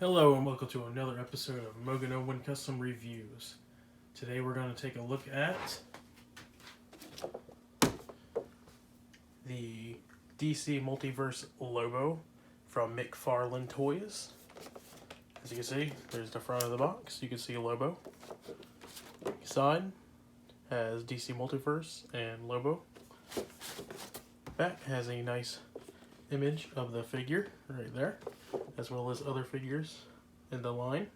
Hello and welcome to another episode of Mogano One Custom Reviews. Today we're going to take a look at the DC Multiverse Lobo from McFarlane Toys. As you can see, there's the front of the box. You can see Lobo. Side has DC Multiverse and Lobo. Back has a nice image of the figure right there, as well as other figures in the line.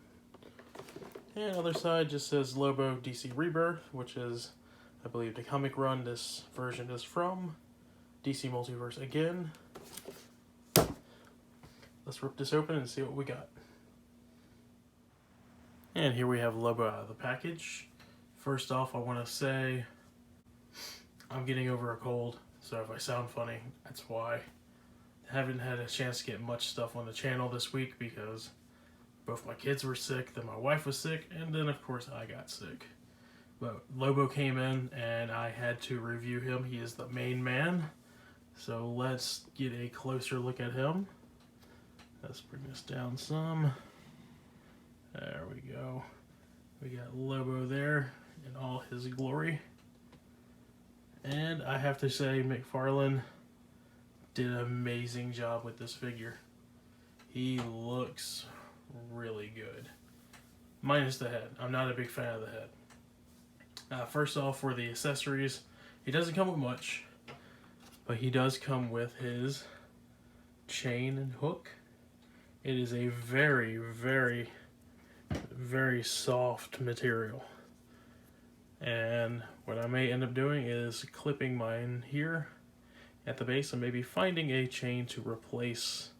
And other side just says Lobo DC Rebirth, which is, I believe, the comic run this version is from. DC Multiverse again. Let's rip this open and see what we got. And here we have Lobo out of the package. First off, I want to say I'm getting over a cold, so if I sound funny, that's why. Haven't had a chance to get much stuff on the channel this week because both my kids were sick, then my wife was sick, and then of course I got sick. But Lobo came in and I had to review him. He is the main man. So let's get a closer look at him. Let's bring this down some. There we go. We got Lobo there in all his glory. And I have to say, McFarlane did an amazing job with this figure. He looks really good. Minus the head. I'm not a big fan of the head. First off, for the accessories, he doesn't come with much, but he does come with his chain and hook. It is a very, very, very soft material. And what I may end up doing is clipping mine here at the base and maybe finding a chain to replace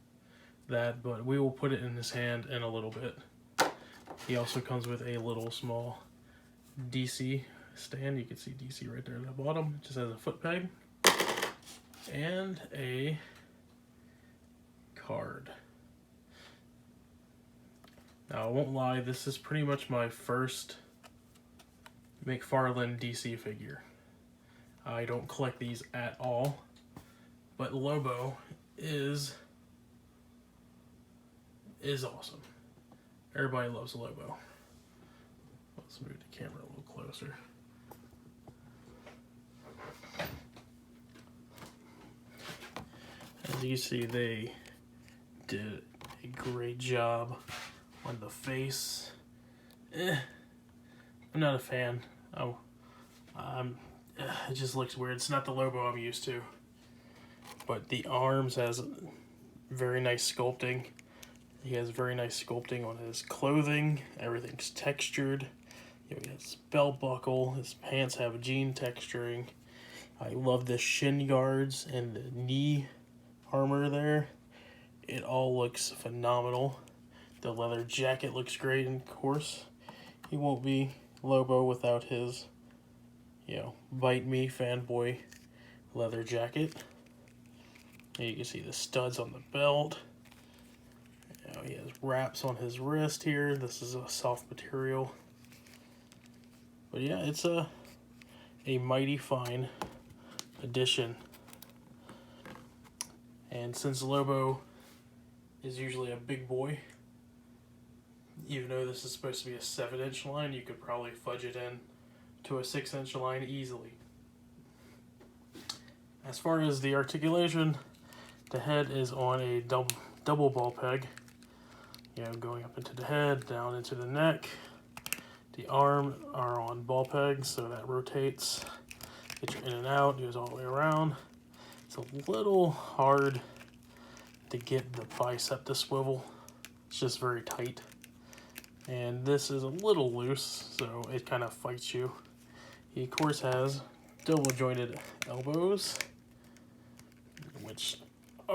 that, but we will put it in his hand in a little bit. He also comes with a little small DC stand. You can see DC right there at the bottom. It just has a foot peg and a card. Now I won't lie, this is pretty much my first McFarlane DC figure. I don't collect these at all. But Lobo is awesome. Everybody loves Lobo. Let's move the camera a little closer. As you see, they did a great job on the face. I'm not a fan. It just looks weird. It's not the Lobo I'm used to. But the arms has very nice sculpting. He has very nice sculpting on his clothing. Everything's textured. He has belt buckle. His pants have jean texturing. I love the shin guards and the knee armor there. It all looks phenomenal. The leather jacket looks great, and of course, he won't be Lobo without his, bite me fanboy leather jacket. You can see the studs on the belt. He has wraps on his wrist here. This is a soft material. But yeah, it's a mighty fine addition. And since Lobo is usually a big boy, even though this is supposed to be a 7-inch line, you could probably fudge it in to a 6-inch line easily. As far as the articulation, the head is on a double ball peg, going up into the head, down into the neck. The arms are on ball pegs, so that rotates. Get you in and out, goes all the way around. It's a little hard to get the bicep to swivel. It's just very tight. And this is a little loose, so it kind of fights you. He, of course, has double jointed elbows, which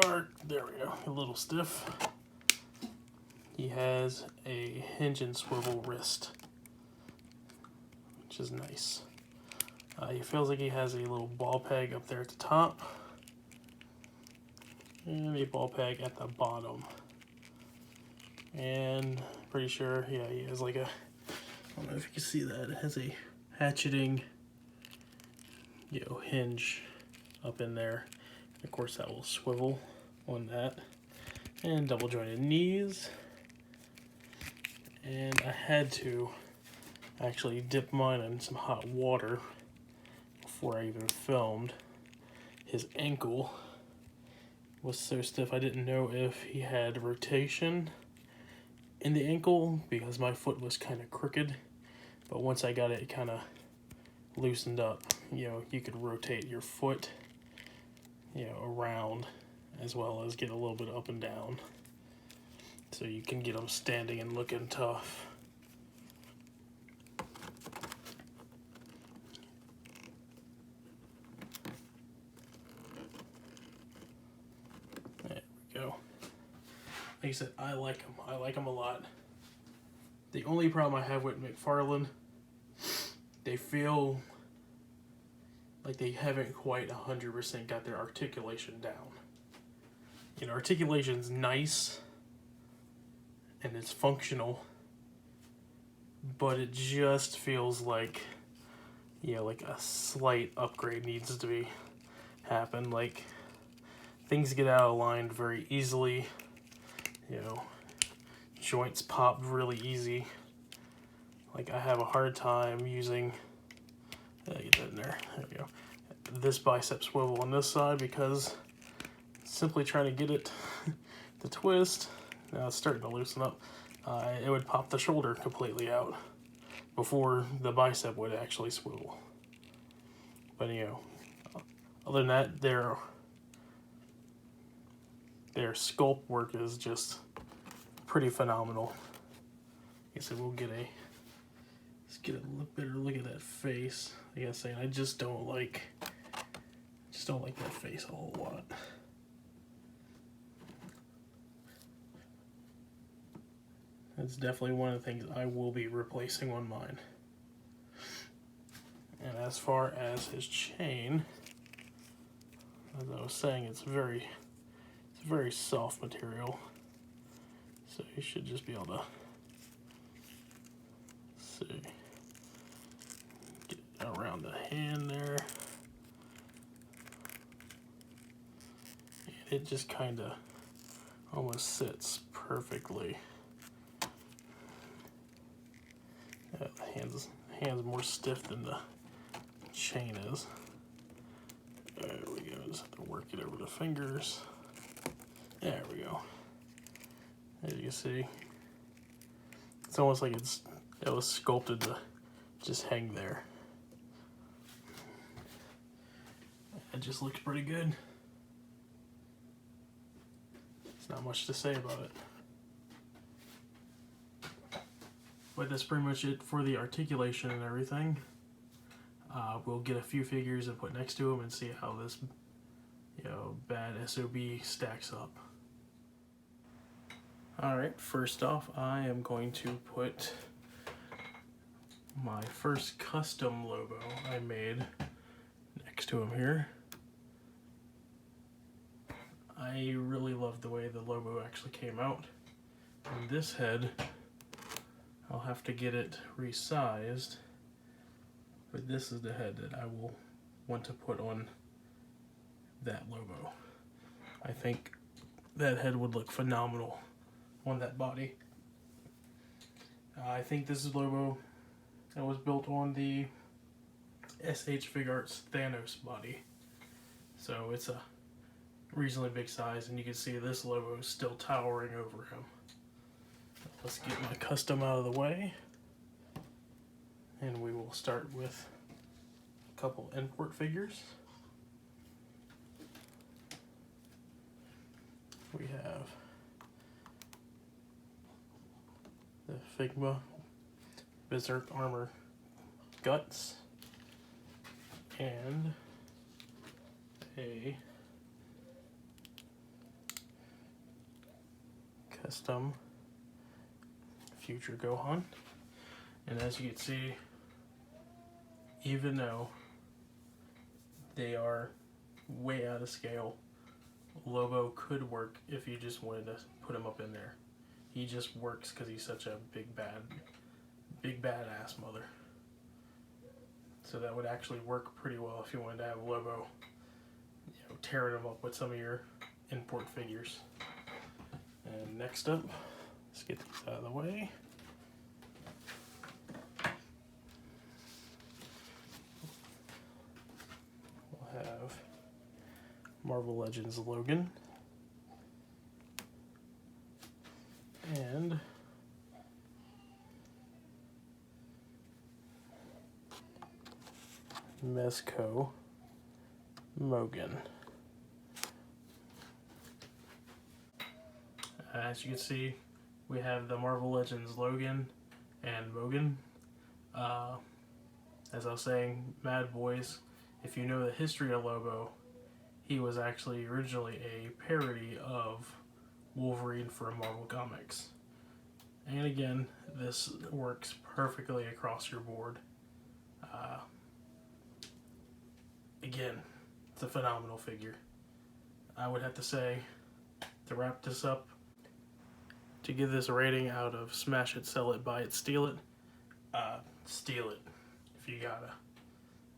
are, there we go, a little stiff. He has a hinge and swivel wrist, which is nice. He feels like he has a little ball peg up there at the top, and a ball peg at the bottom. And pretty sure, he has like a, I don't know if you can see that, it has a hatcheting, hinge up in there. Of course, that will swivel on that. And double jointed knees. and I had to actually dip mine in some hot water before I even filmed. His ankle was so stiff I didn't know if he had rotation in the ankle because my foot was kind of crooked, but once I got it kind of loosened up. You know, you could rotate your foot, you know, around as well as get a little bit up and down, so you can get them standing and looking tough. There we go. Like I said, I like them. I like them a lot. The only problem I have with McFarlane, they feel like they haven't quite 100% got their articulation down. You know, articulation's nice and it's functional, but it just feels like, you know, like a slight upgrade needs to be happen. Like, things get out of line very easily, you know, joints pop really easy. Like, I have a hard time using, get that in there we go, this bicep swivel on this side because simply trying to get it to twist, now it's starting to loosen up, it would pop the shoulder completely out before the bicep would actually swivel. But you know, other than that, their sculpt work is just pretty phenomenal. I guess we'll get let's get a better look at that face. Like I was saying, I just don't like that face a whole lot. That's definitely one of the things I will be replacing on mine. And as far as his chain, as I was saying, it's very soft material. So you should just be able to see. Get it around the hand there. And it just kind of almost sits perfectly. The hand's more stiff than the chain is. There we go. Just have to work it over the fingers. There we go. As you can see, it's almost like it was sculpted to just hang there. It just looks pretty good. There's not much to say about it. But that's pretty much it for the articulation and everything. We'll get a few figures and put next to them and see how this, you know, bad SOB stacks up. Alright, first off, I am going to put my first custom Lobo I made next to him here. I really love the way the Lobo actually came out. And this head, I'll have to get it resized, but this is the head that I will want to put on that Lobo. I think that head would look phenomenal on that body. I think this is Lobo that was built on the SH Figuarts Thanos body, so it's a reasonably big size, and you can see this Lobo is still towering over him. Let's get my custom out of the way, and we will start with a couple import figures. We have the Figma Berserk Armor Guts and a custom Future Gohan. And as you can see, even though they are way out of scale, Lobo could work if you just wanted to put him up in there. He just works because he's such a big badass mother. So that would actually work pretty well if you wanted to have Lobo, you know, tearing him up with some of your import figures. And next up, let's get these out of the way. Marvel Legends Logan, and Mezco Mogan. As you can see, we have the Marvel Legends Logan and Mogan. As I was saying, Mad Boys, if you know the history of Lobo, he was actually originally a parody of Wolverine for Marvel Comics. And again, this works perfectly across your board. Again, it's a phenomenal figure. I would have to say, to wrap this up, to give this a rating out of smash it, sell it, buy it, steal it, steal it if you gotta.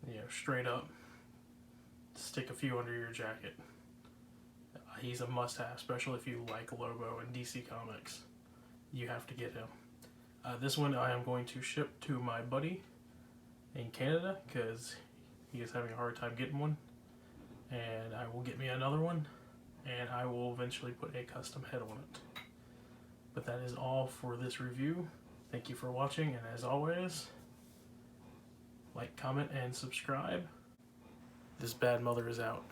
You know, straight up, stick a few under your jacket. He's a must-have, especially if you like Lobo and DC Comics. You have to get him. This one I am going to ship to my buddy in Canada because he is having a hard time getting one. And I will get me another one, and I will eventually put a custom head on it. But that is all for this review. Thank you for watching, and as always, like, comment, and subscribe. This bad mother is out.